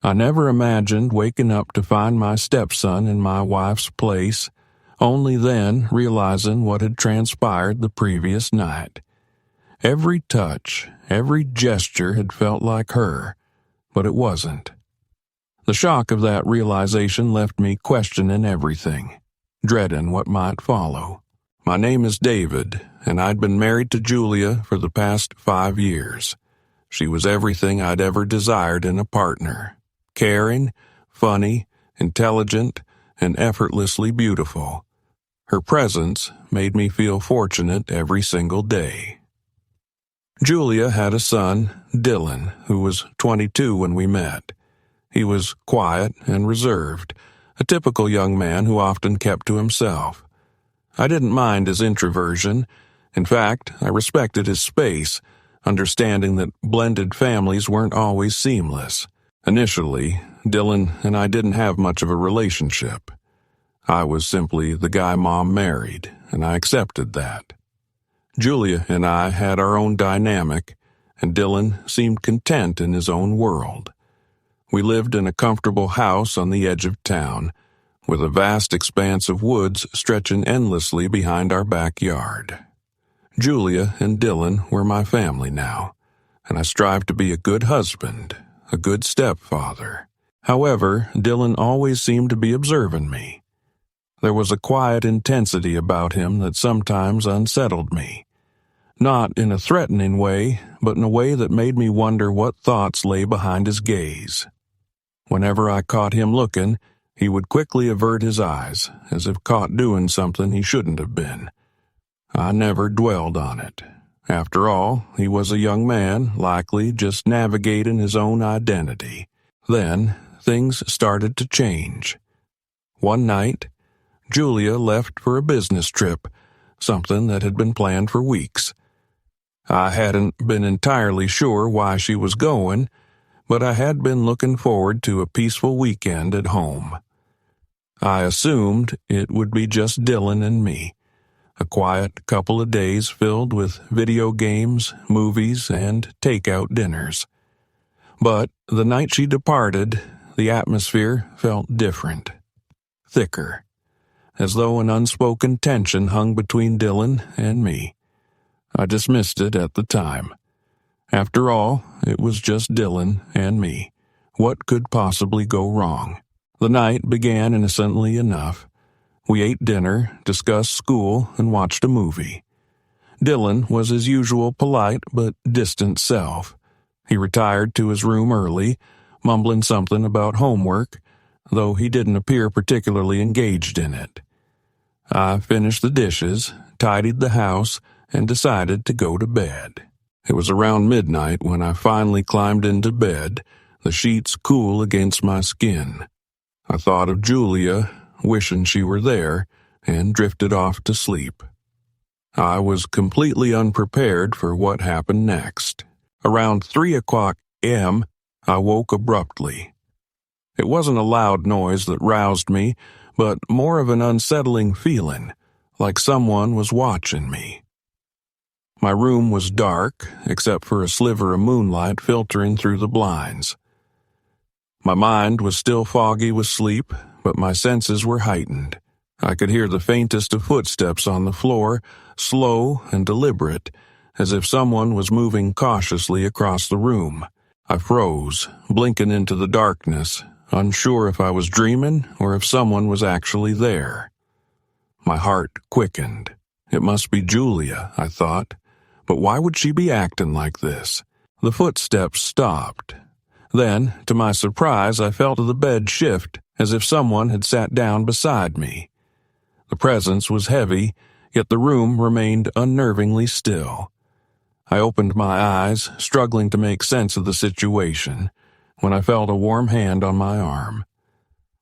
I never imagined waking up to find my stepson in my wife's place, only then realizing what had transpired the previous night. Every touch, every gesture had felt like her, but it wasn't. The shock of that realization left me questioning everything, dreading what might follow. My name is David, and I'd been married to Julia for the past 5 years. She was everything I'd ever desired in a partner. Caring, funny, intelligent, and effortlessly beautiful. Her presence made me feel fortunate every single day. Julia had a son, Dylan, who was 22 when we met. He was quiet and reserved, a typical young man who often kept to himself. I didn't mind his introversion. In fact, I respected his space, understanding that blended families weren't always seamless. Initially, Dylan and I didn't have much of a relationship. I was simply the guy Mom married, and I accepted that. Julia and I had our own dynamic, and Dylan seemed content in his own world. We lived in a comfortable house on the edge of town, with a vast expanse of woods stretching endlessly behind our backyard. Julia and Dylan were my family now, and I strived to be a good husband, a good stepfather. However, Dylan always seemed to be observing me. There was a quiet intensity about him that sometimes unsettled me. Not in a threatening way, but in a way that made me wonder what thoughts lay behind his gaze. Whenever I caught him looking, he would quickly avert his eyes, as if caught doing something he shouldn't have been. I never dwelled on it. After all, he was a young man, likely just navigating his own identity. Then, things started to change. One night, Julia left for a business trip, something that had been planned for weeks. I hadn't been entirely sure why she was going, but I had been looking forward to a peaceful weekend at home. I assumed it would be just Dylan and me. A quiet couple of days filled with video games, movies, and takeout dinners. But the night she departed, the atmosphere felt different. Thicker. As though an unspoken tension hung between Dylan and me. I dismissed it at the time. After all, it was just Dylan and me. What could possibly go wrong? The night began innocently enough. We ate dinner, discussed school, and watched a movie. Dylan was his usual polite but distant self. He retired to his room early, mumbling something about homework, though he didn't appear particularly engaged in it. I finished the dishes, tidied the house, and decided to go to bed. It was around midnight when I finally climbed into bed, the sheets cool against my skin. I thought of Julia, wishing she were there, and drifted off to sleep. I was completely unprepared for what happened next. Around 3:00 a.m., I woke abruptly. It wasn't a loud noise that roused me, but more of an unsettling feeling, like someone was watching me. My room was dark, except for a sliver of moonlight filtering through the blinds. My mind was still foggy with sleep, but my senses were heightened. I could hear the faintest of footsteps on the floor, slow and deliberate, as if someone was moving cautiously across the room. I froze, blinking into the darkness, unsure if I was dreaming or if someone was actually there. My heart quickened. It must be Julia, I thought. But why would she be acting like this? The footsteps stopped. Then, to my surprise, I felt the bed shift, as if someone had sat down beside me. The presence was heavy, yet the room remained unnervingly still. I opened my eyes, struggling to make sense of the situation, when I felt a warm hand on my arm.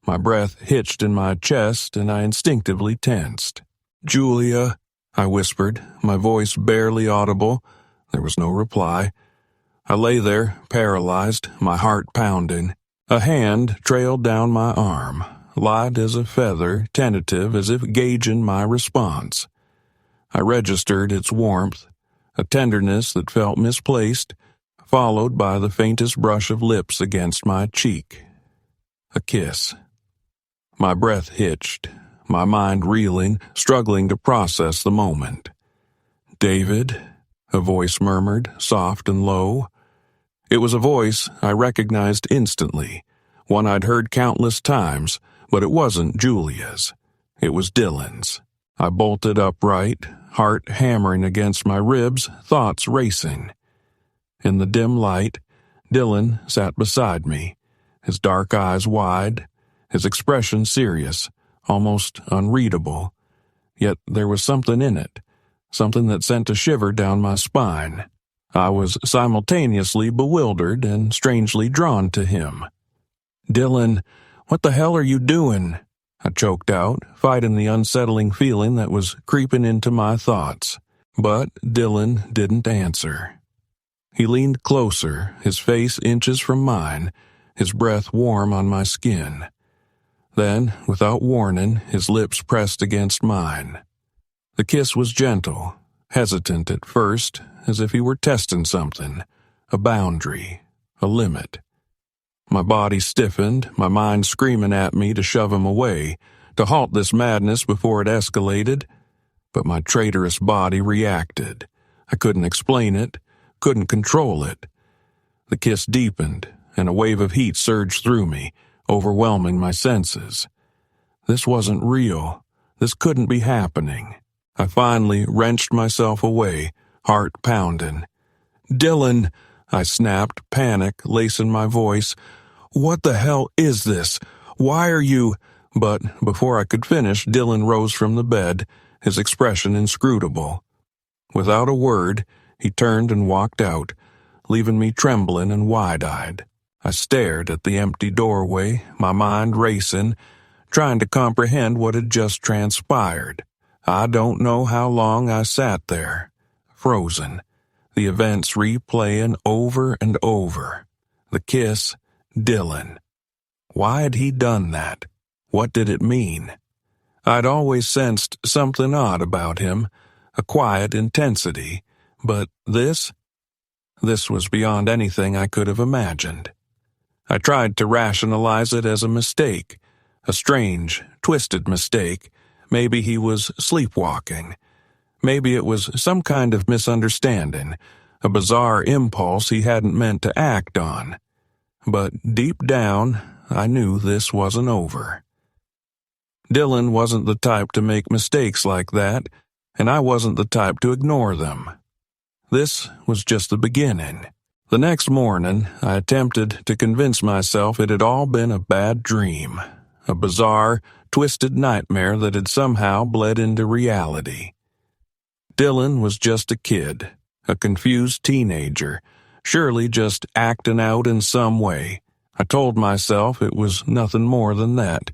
My breath hitched in my chest, and I instinctively tensed. "Julia," I whispered, my voice barely audible. There was no reply. I lay there, paralyzed, my heart pounding. A hand trailed down my arm, light as a feather, tentative as if gauging my response. I registered its warmth, a tenderness that felt misplaced, followed by the faintest brush of lips against my cheek, A kiss. My breath hitched, my mind reeling, struggling to process the moment. "David," a voice murmured, soft and low. It was a voice I recognized instantly, one I'd heard countless times, but it wasn't Julia's. It was Dylan's. I bolted upright, heart hammering against my ribs, thoughts racing. In the dim light, Dylan sat beside me, his dark eyes wide, his expression serious, almost unreadable. Yet there was something in it, something that sent a shiver down my spine. I was simultaneously bewildered and strangely drawn to him. "Dylan, what the hell are you doing?" I choked out, fighting the unsettling feeling that was creeping into my thoughts. But Dylan didn't answer. He leaned closer, his face inches from mine, his breath warm on my skin. Then, without warning, his lips pressed against mine. The kiss was gentle, hesitant at first, as if he were testing something, a boundary, a limit. My body stiffened, my mind screaming at me to shove him away, to halt this madness before it escalated. But my traitorous body reacted. I couldn't explain it, couldn't control it. The kiss deepened, and a wave of heat surged through me, overwhelming my senses. This wasn't real. This couldn't be happening. I finally wrenched myself away, heart pounding. "Dylan," I snapped, panic lacing my voice. "What the hell is this? Why are you—" But before I could finish, Dylan rose from the bed, his expression inscrutable. Without a word, he turned and walked out, leaving me trembling and wide-eyed. I stared at the empty doorway, my mind racing, trying to comprehend what had just transpired. I don't know how long I sat there, frozen, the events replaying over and over. The kiss, Dylan. Why had he done that? What did it mean? I'd always sensed something odd about him, a quiet intensity, but this was beyond anything I could have imagined. I tried to rationalize it as a mistake, a strange, twisted mistake. Maybe he was sleepwalking. Maybe it was some kind of misunderstanding, a bizarre impulse he hadn't meant to act on. But deep down, I knew this wasn't over. Dylan wasn't the type to make mistakes like that, and I wasn't the type to ignore them. This was just the beginning. The next morning, I attempted to convince myself it had all been a bad dream, a bizarre, twisted nightmare that had somehow bled into reality. Dylan was just a kid, a confused teenager, surely just acting out in some way. I told myself it was nothing more than that,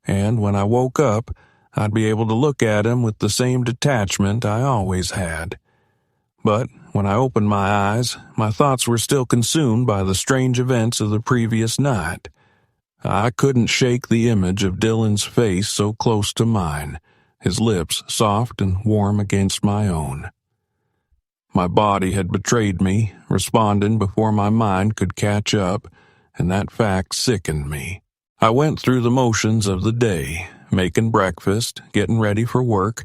and when I woke up, I'd be able to look at him with the same detachment I always had. But when I opened my eyes, my thoughts were still consumed by the strange events of the previous night. I couldn't shake the image of Dylan's face so close to mine, his lips soft and warm against my own. My body had betrayed me, responding before my mind could catch up, and that fact sickened me. I went through the motions of the day, making breakfast, getting ready for work,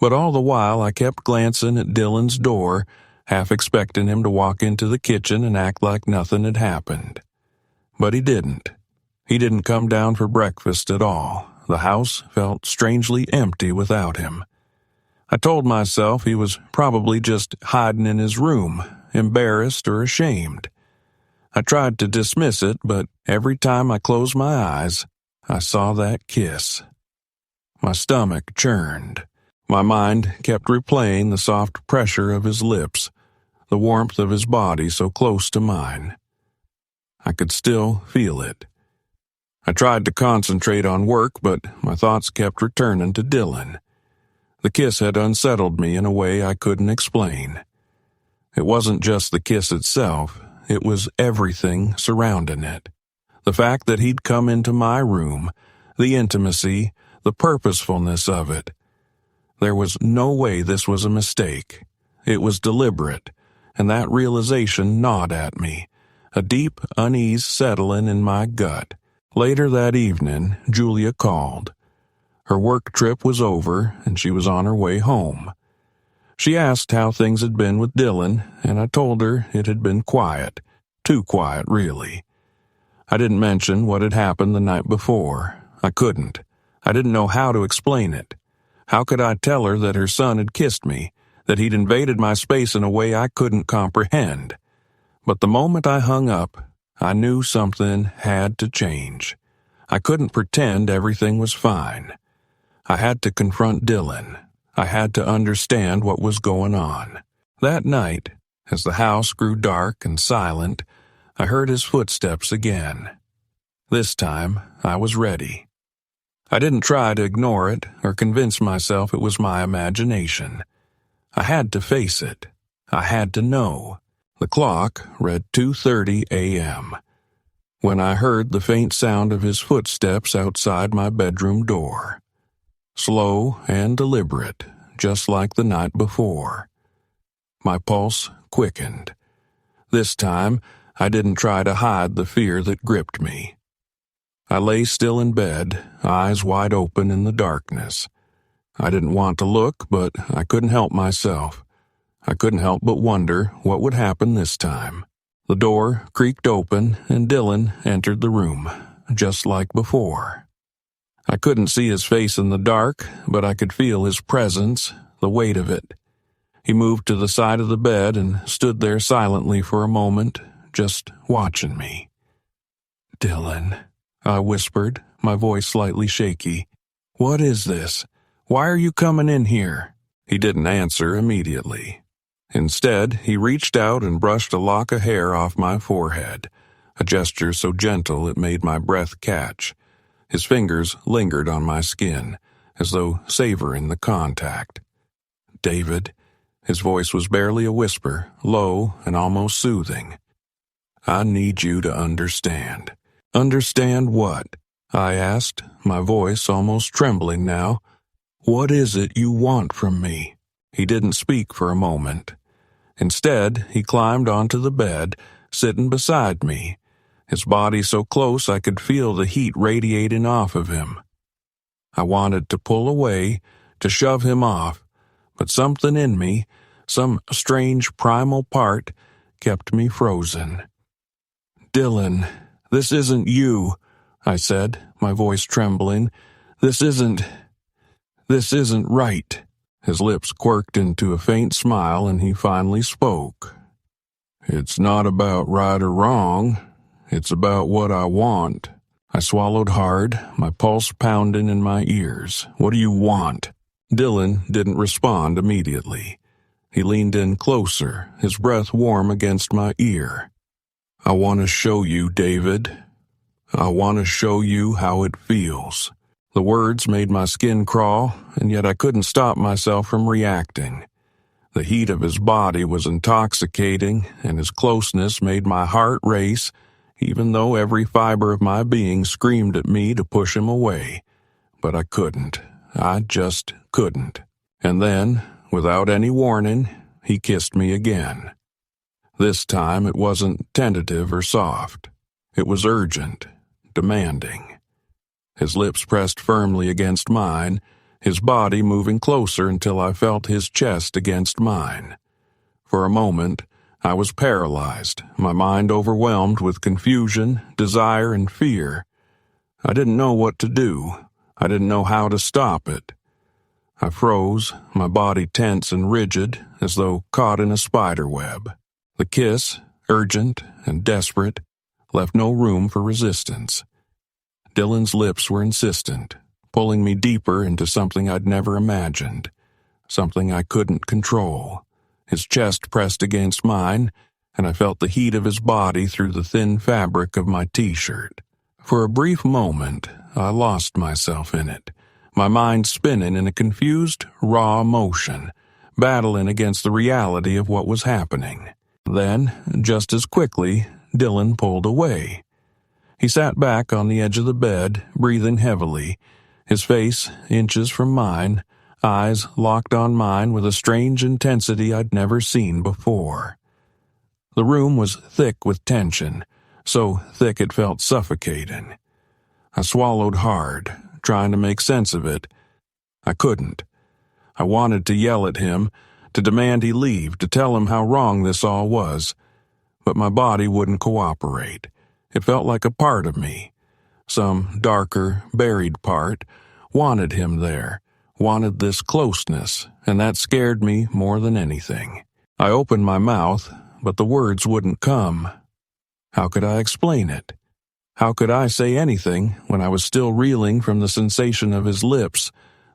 but all the while I kept glancing at Dylan's door, half expecting him to walk into the kitchen and act like nothing had happened. But he didn't. He didn't come down for breakfast at all. The house felt strangely empty without him. I told myself he was probably just hiding in his room, embarrassed or ashamed. I tried to dismiss it, but every time I closed my eyes, I saw that kiss. My stomach churned. My mind kept replaying the soft pressure of his lips, the warmth of his body so close to mine. I could still feel it. I tried to concentrate on work, but my thoughts kept returning to Dylan. The kiss had unsettled me in a way I couldn't explain. It wasn't just the kiss itself, it was everything surrounding it. The fact that he'd come into my room, the intimacy, the purposefulness of it. There was no way this was a mistake. It was deliberate, and that realization gnawed at me, a deep unease settling in my gut, Later that evening, Julia called. Her work trip was over, and she was on her way home. She asked how things had been with Dylan, and I told her it had been quiet. Too quiet, really. I didn't mention what had happened the night before. I couldn't. I didn't know how to explain it. How could I tell her that her son had kissed me, that he'd invaded my space in a way I couldn't comprehend? But the moment I hung up, I knew something had to change. I couldn't pretend everything was fine. I had to confront Dylan. I had to understand what was going on. That night, as the house grew dark and silent, I heard his footsteps again. This time, I was ready. I didn't try to ignore it or convince myself it was my imagination. I had to face it. I had to know. The clock read 2:30 a.m. when I heard the faint sound of his footsteps outside my bedroom door. Slow and deliberate, just like the night before. My pulse quickened. This time, I didn't try to hide the fear that gripped me. I lay still in bed, eyes wide open in the darkness. I didn't want to look, but I couldn't help myself. I couldn't help but wonder what would happen this time. The door creaked open, and Dylan entered the room, just like before. I couldn't see his face in the dark, but I could feel his presence, the weight of it. He moved to the side of the bed and stood there silently for a moment, just watching me. "Dylan," I whispered, my voice slightly shaky. "What is this? Why are you coming in here?" He didn't answer immediately. Instead, he reached out and brushed a lock of hair off my forehead, a gesture so gentle it made my breath catch. His fingers lingered on my skin, as though savoring the contact. "David," his voice was barely a whisper, low and almost soothing. "I need you to understand." "Understand what?" I asked, my voice almost trembling now. "What is it you want from me?" He didn't speak for a moment. Instead, he climbed onto the bed, sitting beside me, his body so close I could feel the heat radiating off of him. I wanted to pull away, to shove him off, but something in me, some strange primal part, kept me frozen. "Dylan, this isn't you," I said, my voice trembling. This isn't right." His lips quirked into a faint smile, and he finally spoke. "It's not about right or wrong. It's about what I want." I swallowed hard, my pulse pounding in my ears. "What do you want?" Dylan didn't respond immediately. He leaned in closer, his breath warm against my ear. "I want to show you, David. I want to show you how it feels." The words made my skin crawl, and yet I couldn't stop myself from reacting. The heat of his body was intoxicating, and his closeness made my heart race, even though every fiber of my being screamed at me to push him away. But I couldn't. I just couldn't. And then, without any warning, he kissed me again. This time it wasn't tentative or soft. It was urgent, demanding. His lips pressed firmly against mine, his body moving closer until I felt his chest against mine. For a moment, I was paralyzed, my mind overwhelmed with confusion, desire, and fear. I didn't know what to do. I didn't know how to stop it. I froze, my body tense and rigid, as though caught in a spider web. The kiss, urgent and desperate, left no room for resistance. Dylan's lips were insistent, pulling me deeper into something I'd never imagined, something I couldn't control. His chest pressed against mine, and I felt the heat of his body through the thin fabric of my t-shirt. For a brief moment, I lost myself in it, my mind spinning in a confused, raw motion, battling against the reality of what was happening. Then, just as quickly, Dylan pulled away. He sat back on the edge of the bed, breathing heavily, his face inches from mine, eyes locked on mine with a strange intensity I'd never seen before. The room was thick with tension, so thick it felt suffocating. I swallowed hard, trying to make sense of it. I couldn't. I wanted to yell at him, to demand he leave, to tell him how wrong this all was. But my body wouldn't cooperate. It felt like a part of me, some darker, buried part, wanted him there, wanted this closeness, and that scared me more than anything. I opened my mouth, but the words wouldn't come. How could I explain it? How could I say anything when I was still reeling from the sensation of his lips,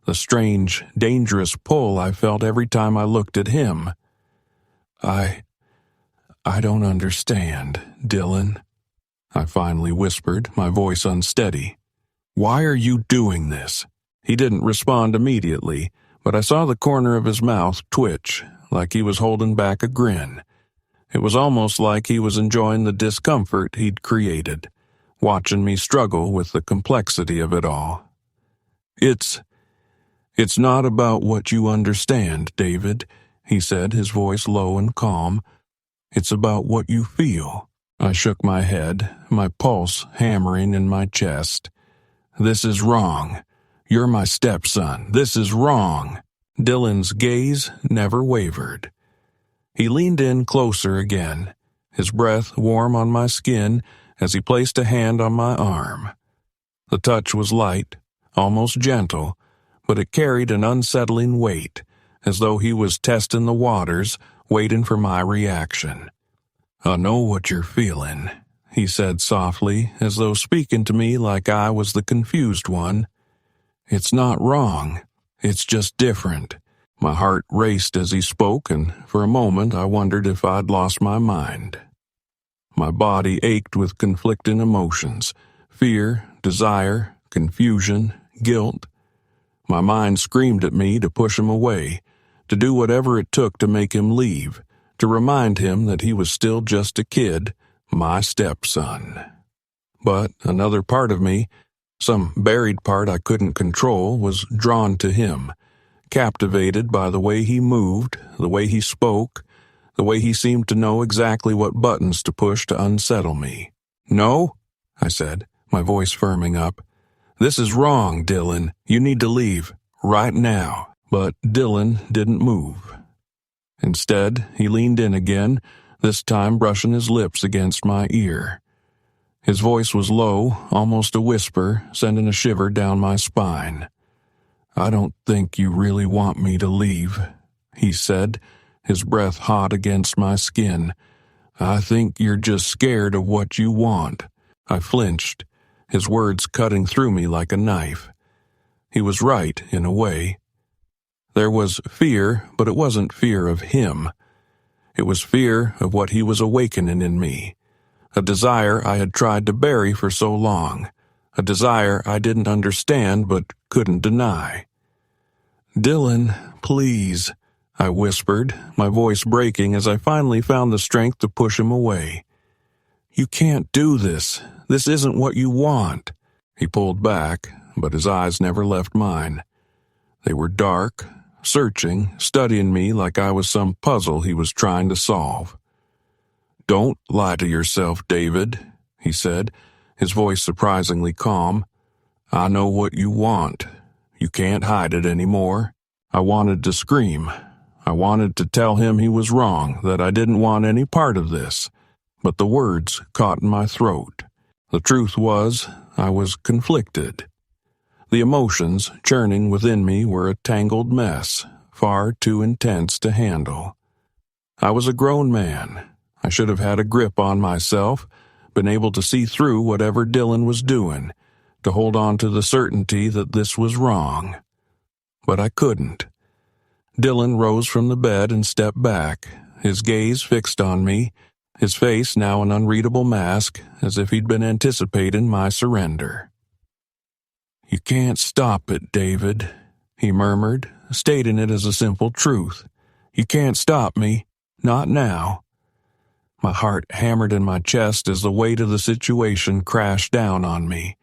the strange, dangerous pull I felt every time I looked at him? I don't understand, Dylan, I finally whispered, my voice unsteady. Why are you doing this? He didn't respond immediately, but I saw the corner of his mouth twitch, like he was holding back a grin. It was almost like he was enjoying the discomfort he'd created, watching me struggle with the complexity of it all. It's not about what you understand, David, he said, his voice low and calm. It's about what you feel. I shook my head, my pulse hammering in my chest. This is wrong. You're my stepson. This is wrong. Dylan's gaze never wavered. He leaned in closer again, his breath warm on my skin as he placed a hand on my arm. The touch was light, almost gentle, but it carried an unsettling weight, as though he was testing the waters, waiting for my reaction. I know what you're feeling, he said softly, as though speaking to me like I was the confused one. It's not wrong. It's just different. My heart raced as he spoke, and for a moment I wondered if I'd lost my mind. My body ached with conflicting emotions, fear, desire, confusion, guilt. My mind screamed at me to push him away, to do whatever it took to make him leave, to remind him that he was still just a kid, my stepson. But another part of me, some buried part I couldn't control, was drawn to him, captivated by the way he moved, the way he spoke, the way he seemed to know exactly what buttons to push to unsettle me. No, I said, my voice firming up. This is wrong, Dylan. You need to leave, right now. But Dylan didn't move. Instead, he leaned in again, this time brushing his lips against my ear. His voice was low, almost a whisper, sending a shiver down my spine. I don't think you really want me to leave, he said, his breath hot against my skin. I think you're just scared of what you want. I flinched, his words cutting through me like a knife. He was right, in a way. There was fear, but it wasn't fear of him. It was fear of what he was awakening in me, a desire I had tried to bury for so long, a desire I didn't understand but couldn't deny. Dylan, please, I whispered, my voice breaking as I finally found the strength to push him away. You can't do this. This isn't what you want. He pulled back, but his eyes never left mine. They were dark, searching, studying me like I was some puzzle he was trying to solve. Don't lie to yourself, David, he said, his voice surprisingly calm. I know what you want. You can't hide it anymore. I wanted to scream. I wanted to tell him he was wrong, that I didn't want any part of this, but the words caught in my throat. The truth was, I was conflicted. The emotions churning within me were a tangled mess, far too intense to handle. I was a grown man. I should have had a grip on myself, been able to see through whatever Dylan was doing, to hold on to the certainty that this was wrong. But I couldn't. Dylan rose from the bed and stepped back, his gaze fixed on me, his face now an unreadable mask, as if he'd been anticipating my surrender. You can't stop it, David, he murmured, stating it as a simple truth. You can't stop me. Not now. My heart hammered in my chest as the weight of the situation crashed down on me.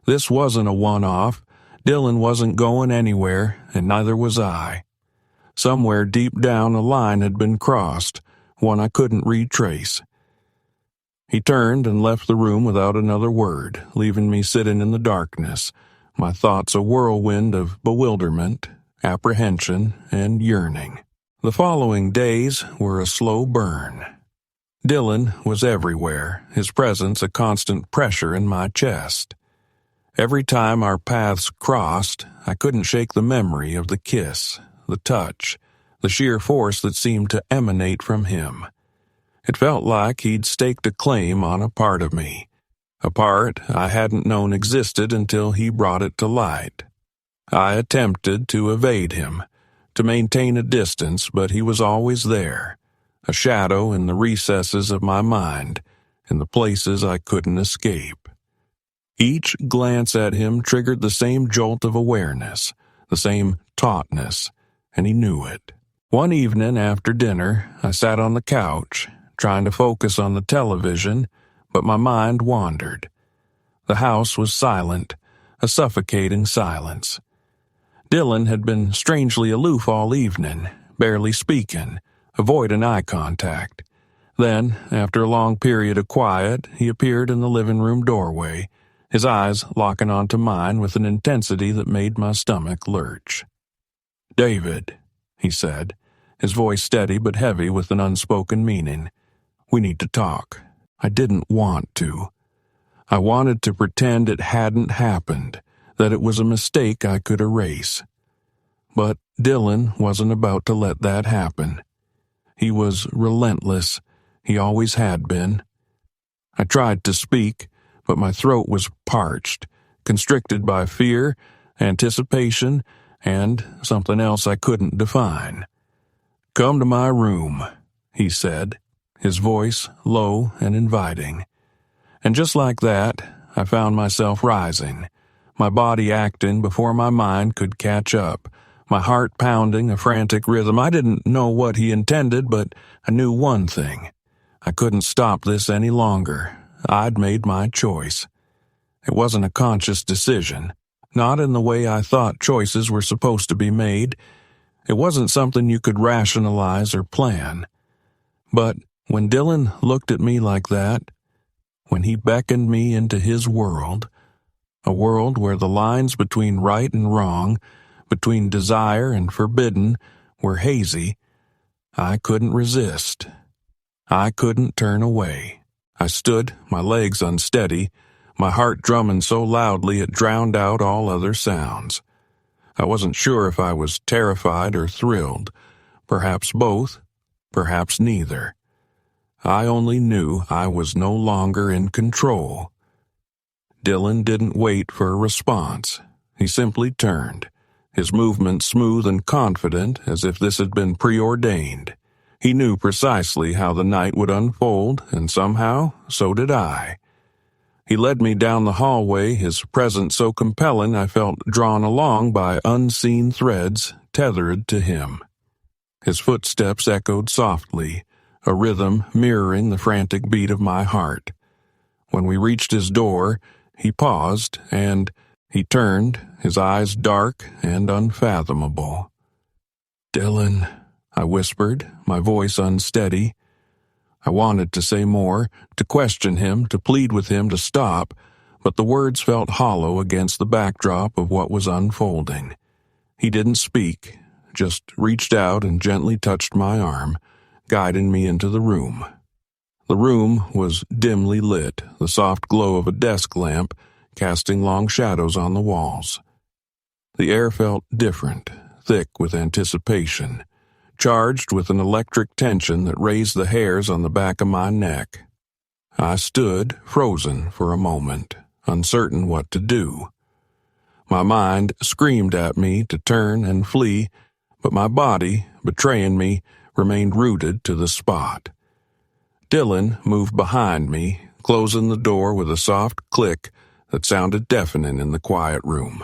This wasn't a one-off. Dylan wasn't going anywhere, and neither was I. Somewhere deep down a line had been crossed, one I couldn't retrace. He turned and left the room without another word, leaving me sitting in the darkness, my thoughts a whirlwind of bewilderment, apprehension, and yearning. The following days were a slow burn. Dylan was everywhere, his presence a constant pressure in my chest. Every time our paths crossed, I couldn't shake the memory of the kiss, the touch, the sheer force that seemed to emanate from him. It felt like he'd staked a claim on a part of me, a part I hadn't known existed until he brought it to light. I attempted to evade him, to maintain a distance, but he was always there, a shadow in the recesses of my mind, in the places I couldn't escape. Each glance at him triggered the same jolt of awareness, the same tautness, and he knew it. One evening after dinner, I sat on the couch, trying to focus on the television, but my mind wandered. The house was silent, a suffocating silence. Dylan had been strangely aloof all evening, barely speaking, avoiding eye contact. Then, after a long period of quiet, he appeared in the living room doorway, his eyes locking onto mine with an intensity that made my stomach lurch. "David," he said, his voice steady but heavy with an unspoken meaning. "We need to talk." I didn't want to. I wanted to pretend it hadn't happened, that it was a mistake I could erase. But Dylan wasn't about to let that happen. He was relentless. He always had been. I tried to speak, but my throat was parched, constricted by fear, anticipation, and something else I couldn't define. "Come to my room," he said, his voice low and inviting. And just like that, I found myself rising, my body acting before my mind could catch up, my heart pounding a frantic rhythm. I didn't know what he intended, but I knew one thing. I couldn't stop this any longer. I'd made my choice. It wasn't a conscious decision, not in the way I thought choices were supposed to be made. It wasn't something you could rationalize or plan. But when Dylan looked at me like that, when he beckoned me into his world, a world where the lines between right and wrong, between desire and forbidden, were hazy, I couldn't resist. I couldn't turn away. I stood, my legs unsteady, my heart drumming so loudly it drowned out all other sounds. I wasn't sure if I was terrified or thrilled, perhaps both, perhaps neither. I only knew I was no longer in control. Dylan didn't wait for a response. He simply turned, his movement smooth and confident as if this had been preordained. He knew precisely how the night would unfold, and somehow, so did I. He led me down the hallway, his presence so compelling I felt drawn along by unseen threads tethered to him. His footsteps echoed softly, a rhythm mirroring the frantic beat of my heart. When we reached his door, he paused, and he turned, his eyes dark and unfathomable. "Dylan," I whispered, my voice unsteady. I wanted to say more, to question him, to plead with him to stop, but the words felt hollow against the backdrop of what was unfolding. He didn't speak, just reached out and gently touched my arm, guiding me into the room. The room was dimly lit, the soft glow of a desk lamp casting long shadows on the walls. The air felt different, thick with anticipation, charged with an electric tension that raised the hairs on the back of my neck. I stood, frozen for a moment, uncertain what to do. My mind screamed at me to turn and flee, but my body, betraying me, remained rooted to the spot. Dylan moved behind me, closing the door with a soft click that sounded deafening in the quiet room.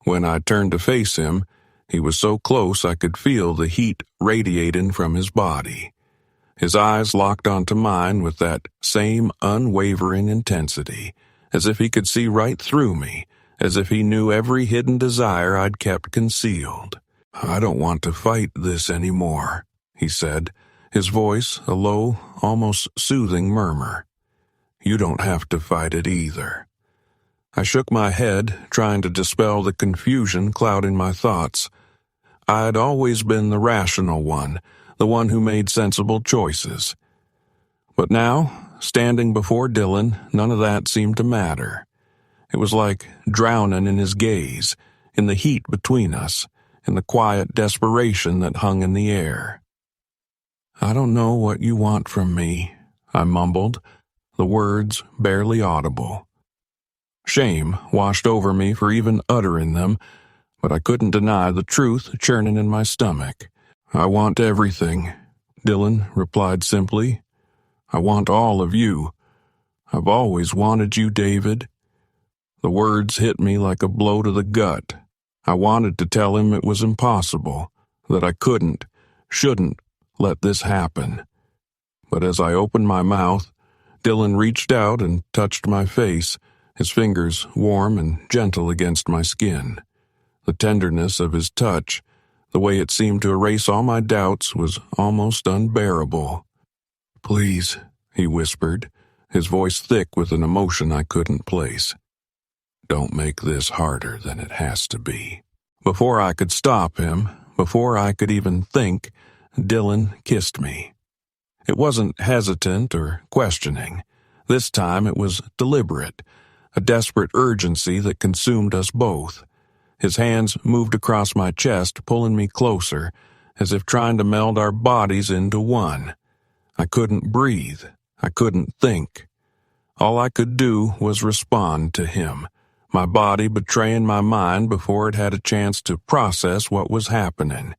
When I turned to face him, he was so close I could feel the heat radiating from his body. His eyes locked onto mine with that same unwavering intensity, as if he could see right through me, as if he knew every hidden desire I'd kept concealed. "I don't want to fight this anymore," he said, his voice a low, almost soothing murmur. You don't have to fight it either." I shook my head, trying to dispel the confusion clouding my thoughts. I'd always been the rational one, the one who made sensible choices. But now, standing before Dylan, none of that seemed to matter. It was like drowning in his gaze, in the heat between us, in the quiet desperation that hung in the air. "I don't know what you want from me," I mumbled, the words barely audible. Shame washed over me for even uttering them, but I couldn't deny the truth churning in my stomach. "I want everything," Dylan replied simply. "I want all of you. I've always wanted you, David." The words hit me like a blow to the gut. I wanted to tell him it was impossible, that I couldn't, shouldn't let this happen. But as I opened my mouth, Dylan reached out and touched my face, his fingers warm and gentle against my skin. The tenderness of his touch, the way it seemed to erase all my doubts, was almost unbearable. "Please," he whispered, his voice thick with an emotion I couldn't place. "Don't make this harder than it has to be." Before I could stop him, before I could even think, Dylan kissed me. It wasn't hesitant or questioning. This time it was deliberate, a desperate urgency that consumed us both. His hands moved across my chest, pulling me closer, as if trying to meld our bodies into one. I couldn't breathe. I couldn't think. All I could do was respond to him, my body betraying my mind before it had a chance to process what was happening.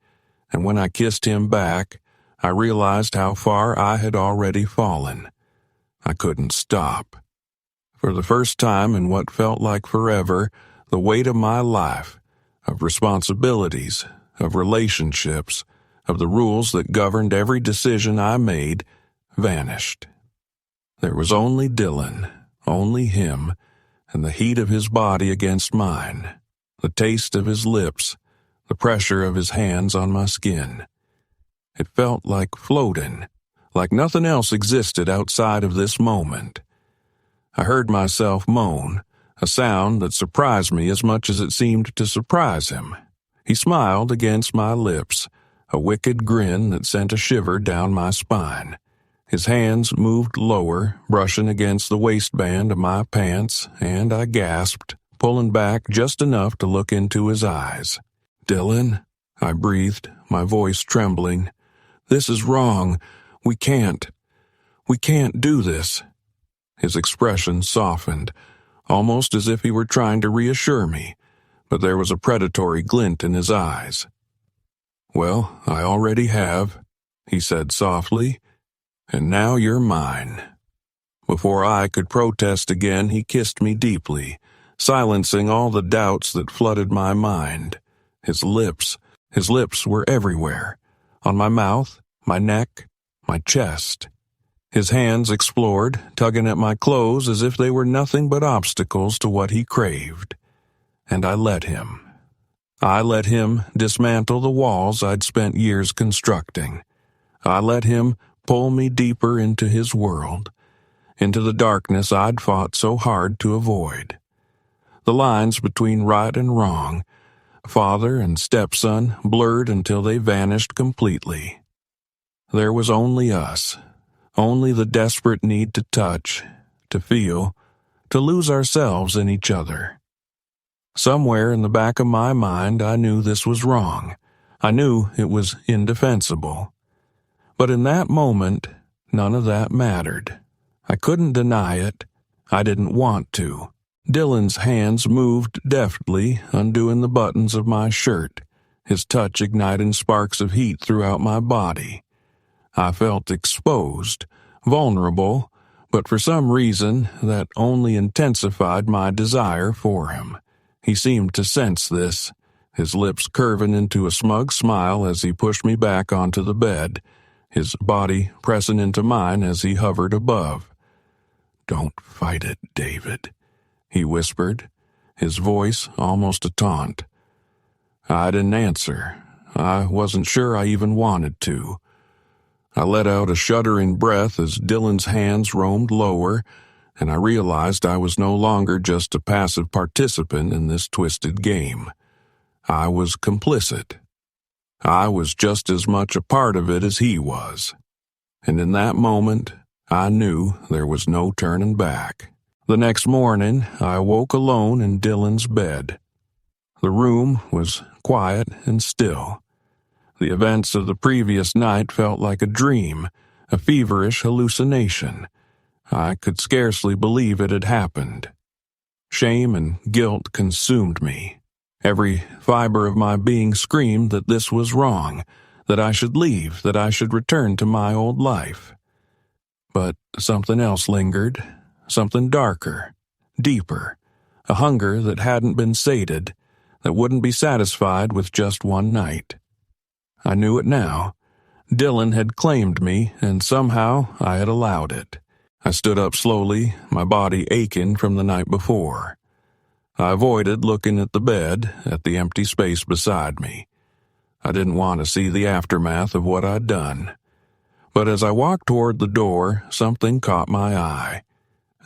And when I kissed him back, I realized how far I had already fallen. I couldn't stop. For the first time in what felt like forever, the weight of my life, of responsibilities, of relationships, of the rules that governed every decision I made, vanished. There was only Dylan, only him, and the heat of his body against mine, the taste of his lips, the pressure of his hands on my skin. It felt like floating, like nothing else existed outside of this moment. I heard myself moan, a sound that surprised me as much as it seemed to surprise him. He smiled against my lips, a wicked grin that sent a shiver down my spine. His hands moved lower, brushing against the waistband of my pants, and I gasped, pulling back just enough to look into his eyes. "Dylan," I breathed, my voice trembling. "This is wrong. We can't do this." His expression softened, almost as if he were trying to reassure me, but there was a predatory glint in his eyes. "Well, I already have," he said softly, "and now you're mine." Before I could protest again, he kissed me deeply, silencing all the doubts that flooded my mind. His lips were everywhere, on my mouth, my neck, my chest. His hands explored, tugging at my clothes as if they were nothing but obstacles to what he craved. And I let him. I let him dismantle the walls I'd spent years constructing. I let him pull me deeper into his world, into the darkness I'd fought so hard to avoid. The lines between right and wrong, father and stepson, blurred until they vanished completely. There was only us, only the desperate need to touch, to feel, to lose ourselves in each other. Somewhere in the back of my mind I knew this was wrong. I knew it was indefensible. But in that moment, none of that mattered. I couldn't deny it. I didn't want to. Dylan's hands moved deftly, undoing the buttons of my shirt, his touch igniting sparks of heat throughout my body. I felt exposed, vulnerable, but for some reason that only intensified my desire for him. He seemed to sense this, his lips curving into a smug smile as he pushed me back onto the bed, his body pressing into mine as he hovered above. "Don't fight it, David," he whispered, his voice almost a taunt. I didn't answer. I wasn't sure I even wanted to. I let out a shuddering breath as Dylan's hands roamed lower, and I realized I was no longer just a passive participant in this twisted game. I was complicit. I was just as much a part of it as he was. And in that moment, I knew there was no turning back. The next morning, I woke alone in Dylan's bed. The room was quiet and still. The events of the previous night felt like a dream, a feverish hallucination. I could scarcely believe it had happened. Shame and guilt consumed me. Every fiber of my being screamed that this was wrong, that I should leave, that I should return to my old life. But something else lingered, something darker, deeper, a hunger that hadn't been sated, that wouldn't be satisfied with just one night. I knew it now. Dylan had claimed me, and somehow I had allowed it. I stood up slowly, my body aching from the night before. I avoided looking at the bed, at the empty space beside me. I didn't want to see the aftermath of what I'd done. But as I walked toward the door, something caught my eye.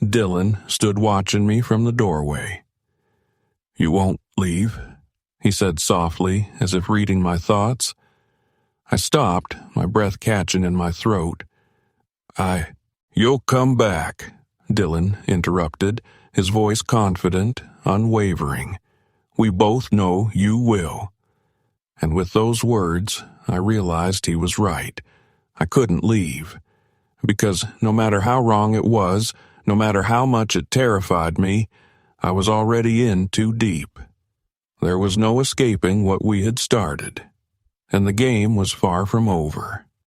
Dylan stood watching me from the doorway. "You won't leave?" he said softly, as if reading my thoughts. I stopped, my breath catching in my throat. "You'll come back," Dylan interrupted, his voice confident, unwavering. "We both know you will." And with those words, I realized he was right. I couldn't leave. Because no matter how wrong it was, no matter how much it terrified me, I was already in too deep. There was no escaping what we had started. And the game was far from over.